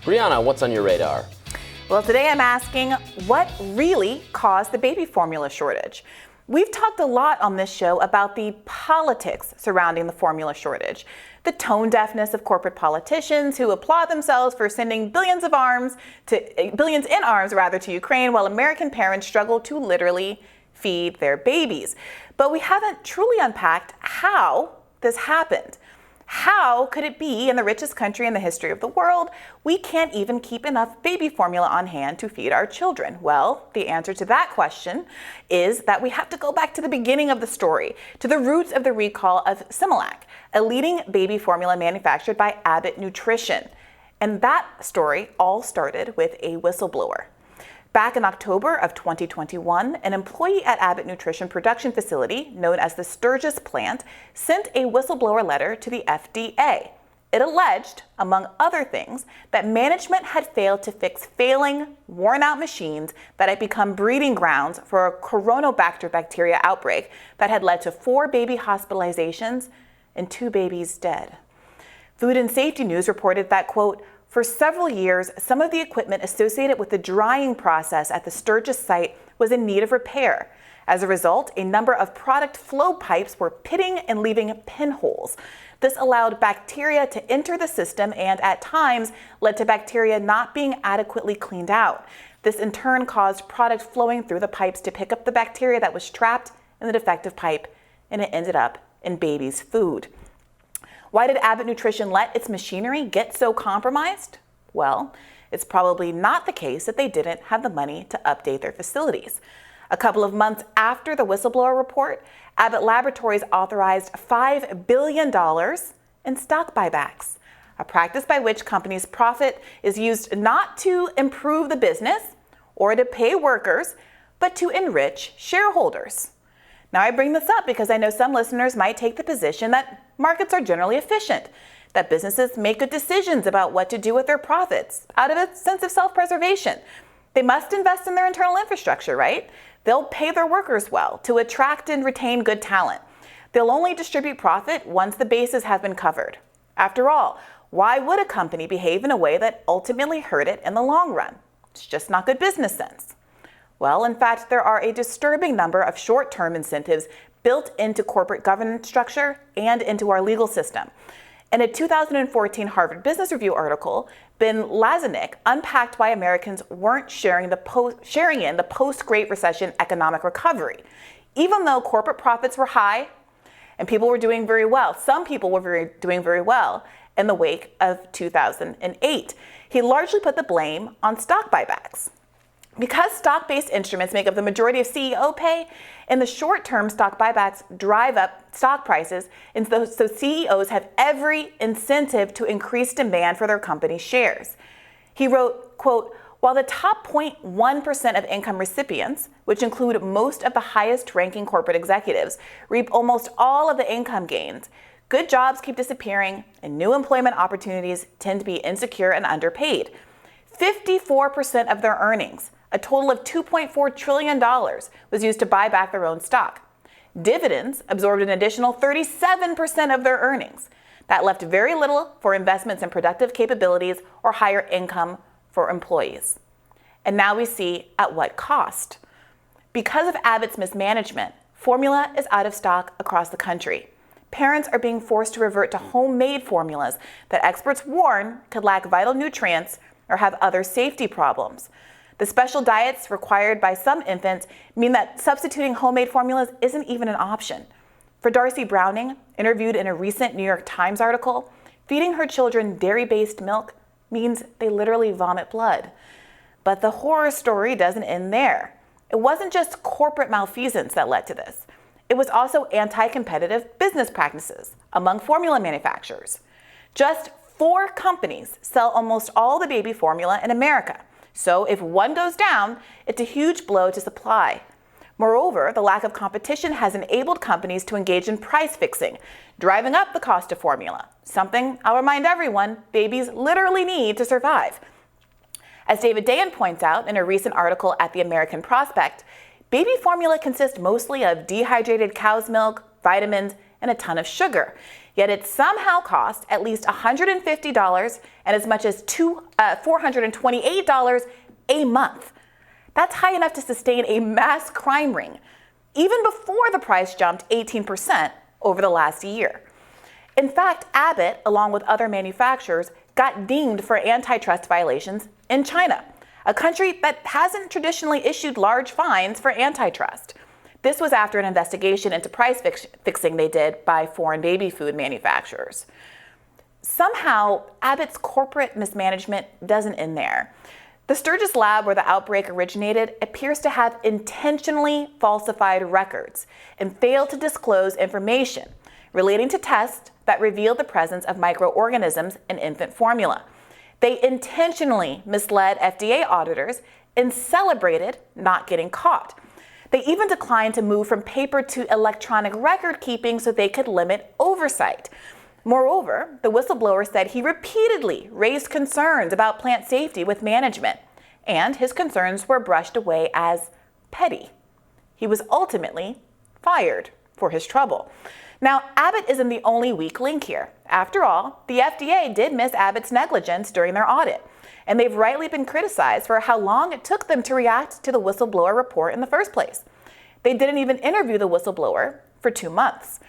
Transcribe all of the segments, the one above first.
Briahna, what's on your radar? Well, today I'm asking, what really caused the baby formula shortage? We've talked a lot on this show about the politics surrounding the formula shortage, the tone deafness of corporate politicians who applaud themselves for sending billions in arms to Ukraine, while American parents struggle to literally feed their babies. But we haven't truly unpacked how this happened. How could it be in the richest country in the history of the world, we can't even keep enough baby formula on hand to feed our children? Well, the answer to that question is that we have to go back to the beginning of the story, to the roots of the recall of Similac, a leading baby formula manufactured by Abbott Nutrition. And that story all started with a whistleblower. Back in October of 2021, an employee at Abbott Nutrition production facility, known as the Sturgis plant, sent a whistleblower letter to the FDA. It alleged, among other things, that management had failed to fix failing, worn-out machines that had become breeding grounds for a Coronobacter bacteria outbreak that had led to 4 baby hospitalizations and 2 babies dead. Food and Safety News reported that, quote, for several years, some of the equipment associated with the drying process at the Sturgis site was in need of repair. As a result, a number of product flow pipes were pitting and leaving pinholes. This allowed bacteria to enter the system and, at times, led to bacteria not being adequately cleaned out. This, in turn, caused product flowing through the pipes to pick up the bacteria that was trapped in the defective pipe, and it ended up in babies' food. Why did Abbott Nutrition let its machinery get so compromised? Well, it's probably not the case that they didn't have the money to update their facilities. A couple of months after the whistleblower report, Abbott Laboratories authorized $5 billion in stock buybacks, a practice by which companies' profit is used not to improve the business or to pay workers, but to enrich shareholders. Now, I bring this up because I know some listeners might take the position that markets are generally efficient, that businesses make good decisions about what to do with their profits out of a sense of self-preservation. They must invest in their internal infrastructure, right? They'll pay their workers well to attract and retain good talent. They'll only distribute profit once the bases have been covered. After all, why would a company behave in a way that ultimately hurt it in the long run? It's just not good business sense. Well, in fact, there are a disturbing number of short-term incentives built into corporate governance structure and into our legal system. In a 2014 Harvard Business Review article, Ben Lazanik unpacked why Americans weren't sharing in the post-Great Recession economic recovery. Even though corporate profits were high and people were doing very well, some people were doing very well in the wake of 2008. He largely put the blame on stock buybacks. Because stock-based instruments make up the majority of CEO pay, in the short term, stock buybacks drive up stock prices, and so CEOs have every incentive to increase demand for their company's shares. He wrote, quote, while the top 0.1% of income recipients, which include most of the highest-ranking corporate executives, reap almost all of the income gains, good jobs keep disappearing, and new employment opportunities tend to be insecure and underpaid. 54% of their earnings, a total of $2.4 trillion, was used to buy back their own stock. Dividends absorbed an additional 37% of their earnings. That left very little for investments in productive capabilities or higher income for employees. And now we see at what cost. Because of Abbott's mismanagement, formula is out of stock across the country. Parents are being forced to revert to homemade formulas that experts warn could lack vital nutrients or have other safety problems. The special diets required by some infants mean that substituting homemade formulas isn't even an option. For Darcy Browning, interviewed in a recent New York Times article, feeding her children dairy-based milk means they literally vomit blood. But the horror story doesn't end there. It wasn't just corporate malfeasance that led to this. It was also anti-competitive business practices among formula manufacturers. Just 4 companies sell almost all the baby formula in America. So if one goes down, it's a huge blow to supply. Moreover, the lack of competition has enabled companies to engage in price fixing, driving up the cost of formula, something I'll remind everyone babies literally need to survive. As David Dayan points out in a recent article at the American Prospect, baby formula consists mostly of dehydrated cow's milk, vitamins, and a ton of sugar. Yet it somehow cost at least $150 and as much as $428 a month. That's high enough to sustain a mass crime ring, even before the price jumped 18% over the last year. In fact, Abbott, along with other manufacturers, got dinged for antitrust violations in China, a country that hasn't traditionally issued large fines for antitrust. This was after an investigation into price fixing they did by foreign baby food manufacturers. Somehow, Abbott's corporate mismanagement doesn't end there. The Sturgis lab where the outbreak originated appears to have intentionally falsified records and failed to disclose information relating to tests that revealed the presence of microorganisms in infant formula. They intentionally misled FDA auditors and celebrated not getting caught. They even declined to move from paper to electronic record keeping so they could limit oversight. Moreover, the whistleblower said he repeatedly raised concerns about plant safety with management, and his concerns were brushed away as petty. He was ultimately fired for his trouble. Now, Abbott isn't the only weak link here. After all, the FDA did miss Abbott's negligence during their audit, and they've rightly been criticized for how long it took them to react to the whistleblower report in the first place. They didn't even interview the whistleblower for 2 months.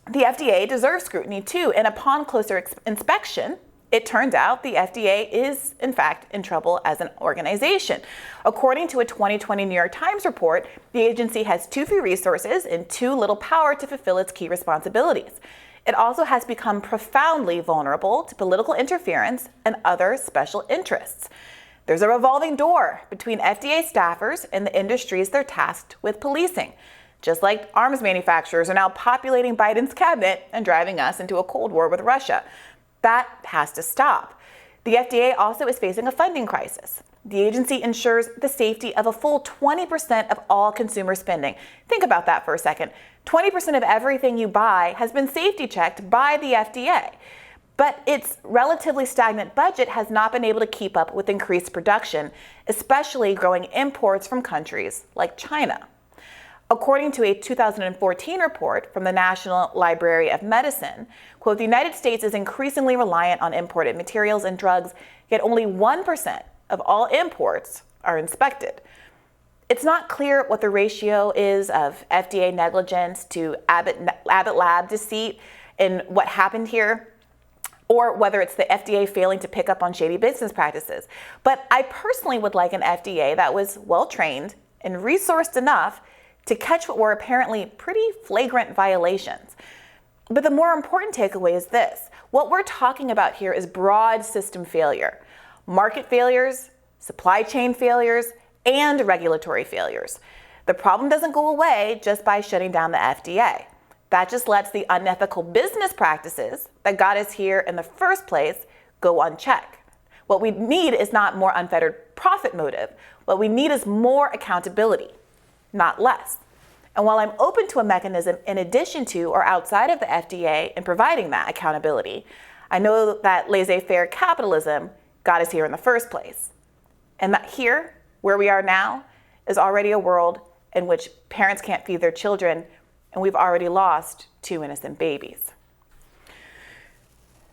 The FDA deserves scrutiny too, and upon closer inspection, it turned out the FDA is, in fact, in trouble as an organization. According to a 2020 New York Times report, the agency has too few resources and too little power to fulfill its key responsibilities. It also has become profoundly vulnerable to political interference and other special interests. There's a revolving door between FDA staffers and the industries they're tasked with policing. Just like arms manufacturers are now populating Biden's cabinet and driving us into a Cold War with Russia. That has to stop. The FDA also is facing a funding crisis. The agency ensures the safety of a full 20% of all consumer spending. Think about that for a second. 20% of everything you buy has been safety checked by the FDA. But its relatively stagnant budget has not been able to keep up with increased production, especially growing imports from countries like China. According to a 2014 report from the National Library of Medicine, quote, the United States is increasingly reliant on imported materials and drugs, yet only 1% of all imports are inspected. It's not clear what the ratio is of FDA negligence to Abbott lab deceit and what happened here, or whether it's the FDA failing to pick up on shady business practices. But I personally would like an FDA that was well-trained and resourced enough to catch what were apparently pretty flagrant violations. But the more important takeaway is this. What we're talking about here is broad system failure, market failures, supply chain failures, and regulatory failures. The problem doesn't go away just by shutting down the FDA. That just lets the unethical business practices that got us here in the first place go unchecked. What we need is not more unfettered profit motive. What we need is more accountability, not less. And while I'm open to a mechanism in addition to or outside of the FDA in providing that accountability, I know that laissez-faire capitalism got us here in the first place. And that here, where we are now, is already a world in which parents can't feed their children, and we've already lost 2 innocent babies.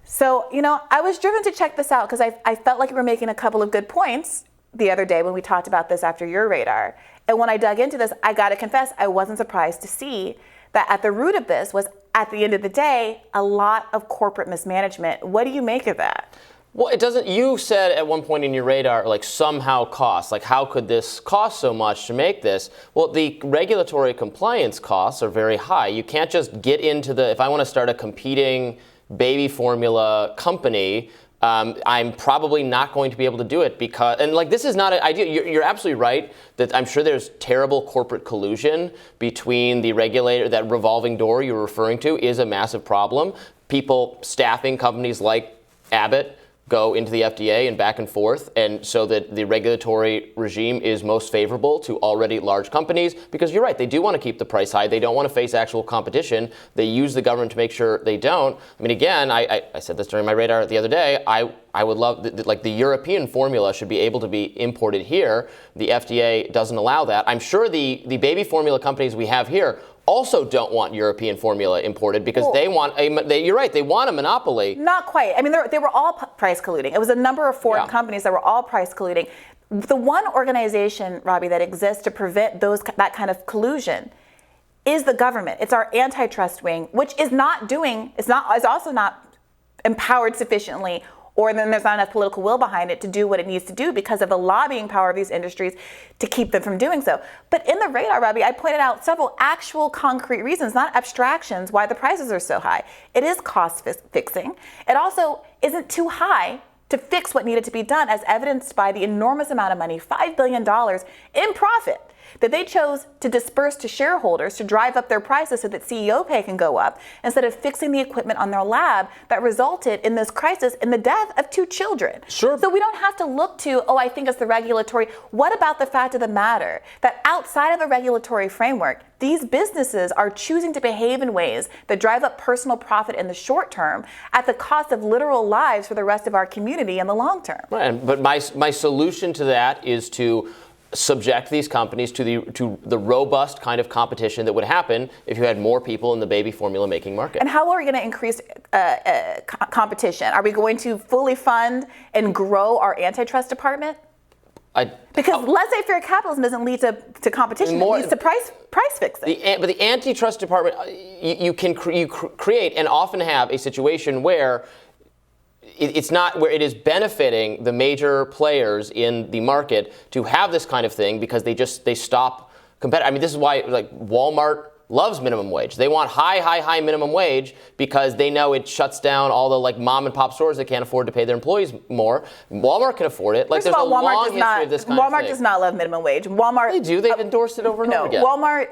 So, I was driven to check this out because I felt like you were making a couple of good points the other day when we talked about this after your radar. And when I dug into this, I got to confess, I wasn't surprised to see that at the root of this was, at the end of the day, a lot of corporate mismanagement. What do you make of that? Well, it doesn't. You said at one point in your radar, somehow cost. How could this cost so much to make this? Well, the regulatory compliance costs are very high. You can't just get into if I want to start a competing baby formula company, I'm probably not going to be able to do it because, this is not an idea. You're absolutely right that I'm sure there's terrible corporate collusion between the regulator. That revolving door you're referring to is a massive problem. People staffing companies like Abbott go into the FDA and back and forth, and so that the regulatory regime is most favorable to already large companies, because you're right, they do want to keep the price high. They don't want to face actual competition. They use the government to make sure they don't. Again, I said this during my radar the other day, I would love, the European formula should be able to be imported here. The FDA doesn't allow that. I'm sure the baby formula companies we have here also don't want European formula imported because they want you're right, they want a monopoly. Not quite. I mean, they were all price colluding. It was a number of foreign companies that were all price colluding. The one organization, Robbie, that exists to prevent that kind of collusion is the government. It's our antitrust wing, which is also not empowered sufficiently, or then there's not enough political will behind it to do what it needs to do because of the lobbying power of these industries to keep them from doing so. But in the radar, Robbie, I pointed out several actual concrete reasons, not abstractions, why the prices are so high. It is cost fixing. It also isn't too high to fix what needed to be done, as evidenced by the enormous amount of money, $5 billion in profit, that they chose to disperse to shareholders to drive up their prices so that CEO pay can go up, instead of fixing the equipment on their lab that resulted in this crisis in the death of 2 children. Sure. So we don't have to look to, I think it's the regulatory. What about the fact of the matter that outside of the regulatory framework, these businesses are choosing to behave in ways that drive up personal profit in the short term at the cost of literal lives for the rest of our community in the long term? Right, but my solution to that is to subject these companies to the robust kind of competition that would happen if you had more people in the baby formula making market. And how are we going to increase competition? Are we going to fully fund and grow our antitrust department? Because laissez-faire capitalism doesn't lead to competition; it leads to price fixing. But the antitrust department, you create and often have a situation where it's not where it is benefiting the major players in the market to have this kind of thing because they stop competing. I mean, this is why Walmart loves minimum wage. They want high minimum wage because they know it shuts down all the mom and pop stores that can't afford to pay their employees more. Walmart can afford it. First of all, Walmart does not love minimum wage. Walmart, they do. They've endorsed it over and over again. Walmart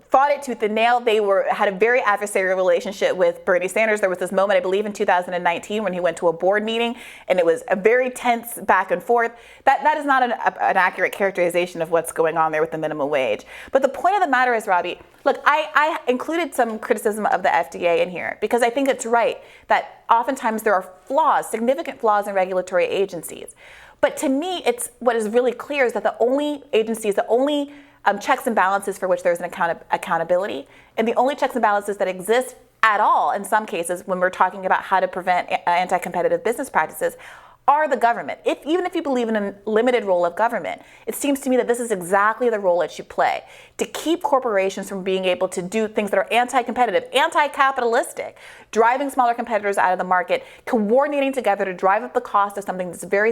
fought it tooth and nail. They had a very adversarial relationship with Bernie Sanders. There was this moment, I believe, in 2019 when he went to a board meeting, and it was a very tense back and forth. That is not an accurate characterization of what's going on there with the minimum wage. But the point of the matter is, Robbie, look, I included some criticism of the FDA in here because I think it's right that oftentimes there are significant flaws in regulatory agencies. But to me, it's what is really clear is that the only agencies, the only checks and balances for which there's an accountability, and the only checks and balances that exist at all in some cases when we're talking about how to prevent anti-competitive business practices are the government. Even if you believe in a limited role of government, it seems to me that this is exactly the role it should play, to keep corporations from being able to do things that are anti-competitive, anti-capitalistic, driving smaller competitors out of the market, coordinating together to drive up the cost of something that's very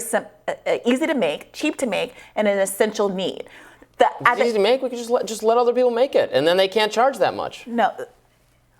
easy to make, cheap to make, and an essential need. It's easy to make. We can just let other people make it, and then they can't charge that much. No.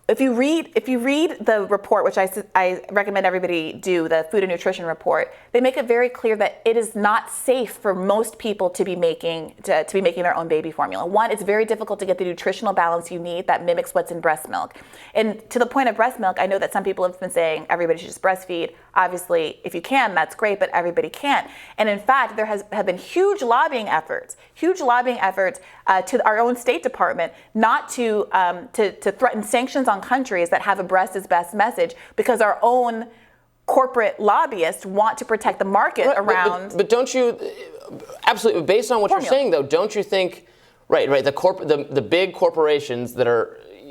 If you read the report, which I recommend everybody do, the Food and Nutrition report, they make it very clear that it is not safe for most people to be making their own baby formula. One, it's very difficult to get the nutritional balance you need that mimics what's in breast milk. And to the point of breast milk, I know that some people have been saying everybody should just breastfeed. Obviously, if you can, that's great, but everybody can't. And in fact, there have been huge lobbying efforts to our own State Department not to threaten sanctions on countries that have a breast is best message because our own corporate lobbyists want to protect the market around. But don't you, absolutely, based on what you're saying though, don't you think, right, the big corporations that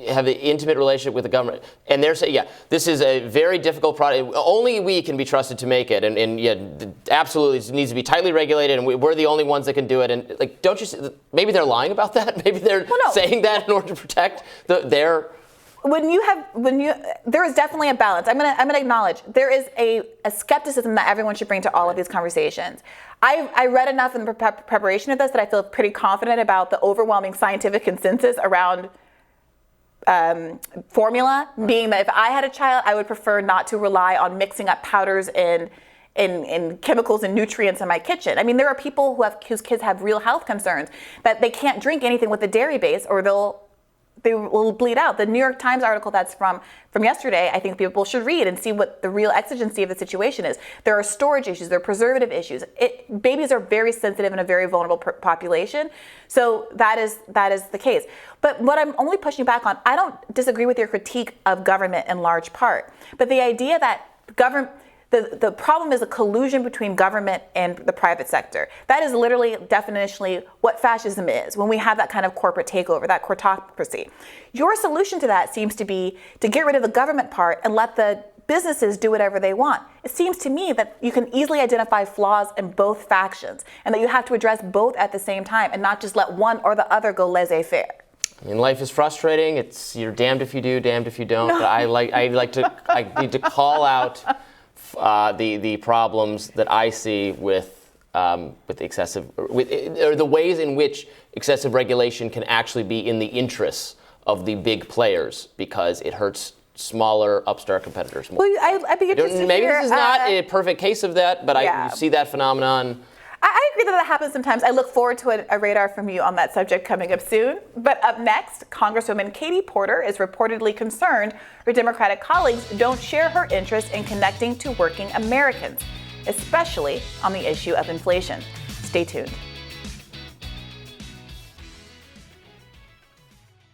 have an intimate relationship with the government, and they're saying, this is a very difficult product. Only we can be trusted to make it, and absolutely, it needs to be tightly regulated, and we're the only ones that can do it. And don't you see? Maybe they're lying about that. Maybe they're saying that in order to protect their. There is definitely a balance. I'm gonna acknowledge there is a skepticism that everyone should bring to all of these conversations. I read enough in the preparation of this that I feel pretty confident about the overwhelming scientific consensus around formula, being that if I had a child, I would prefer not to rely on mixing up powders and chemicals and nutrients in my kitchen. I mean, there are people whose kids have real health concerns that they can't drink anything with a dairy base or they will bleed out. The New York Times article that's from yesterday, I think people should read and see what the real exigency of the situation is. There are storage issues, there are preservative issues. Babies are very sensitive in a very vulnerable population, so that is the case. But what I'm only pushing back on, I don't disagree with your critique of government in large part, but the idea that The problem is a collusion between government and the private sector. That is literally, definitionally, what fascism is, when we have that kind of corporate takeover, that courtocracy. Your solution to that seems to be to get rid of the government part and let the businesses do whatever they want. It seems to me that you can easily identify flaws in both factions and that you have to address both at the same time and not just let one or the other go laissez-faire. I mean, life is frustrating. You're damned if you do, damned if you don't. No. But I need to call out the problems that I see with excessive, or the ways in which excessive regulation can actually be in the interests of the big players, because it hurts smaller upstart competitors more. Well, I'd be interested to maybe hear, this is not a perfect case of that, but you see that phenomenon. I agree that happens sometimes. I look forward to a radar from you on that subject coming up soon. But up next, Congresswoman Katie Porter is reportedly concerned her Democratic colleagues don't share her interest in connecting to working Americans, especially on the issue of inflation. Stay tuned.